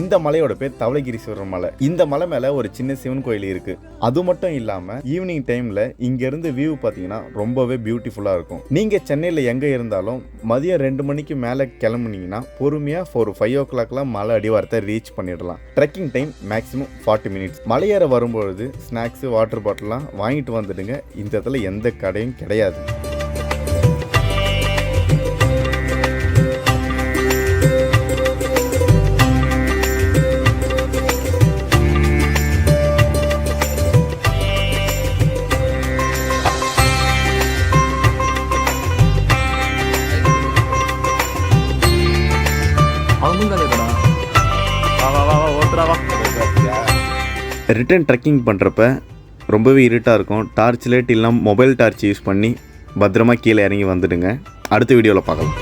இந்த மலையோட பேர் தவளகிரீஸ்வரர் மலை. இந்த மலை மேல ஒரு சின்ன சிவன் கோயில் இருக்கு. அது மட்டும் இல்லாம ஈவினிங் டைம்ல இங்க இருந்து வியூ பாத்தீங்கன்னா ரொம்பவே பியூட்டிஃபுல்லா இருக்கும். நீங்க சென்னையில எங்க இருந்தாலும் மதியம் 2 மணிக்கு மேல கிளம்புனீங்கன்னா பொறுமையா ஒரு 5 o'clock மலை அடிவாரத்தை ரீச் பண்ணிடலாம். Trekking time maximum 40 minutes. மலையேற வரும்பொழுது ஸ்நாக்ஸ் வாட்டர் பாட்டில்லாம் வாங்கிட்டு வந்துடுங்க. இந்த இடத்துல எந்த கடையும் கிடையாது. ரிட்டர்ன் ட்ரெக்கிங் பண்ணுறப்ப ரொம்பவே இருட்டாக இருக்கும். டார்ச் லைட் இல்லாமல் மொபைல் டார்ச் யூஸ் பண்ணி பத்திரமா கீழே இறங்கி வந்துடுங்க. அடுத்த வீடியோவில் பார்க்கலாம்.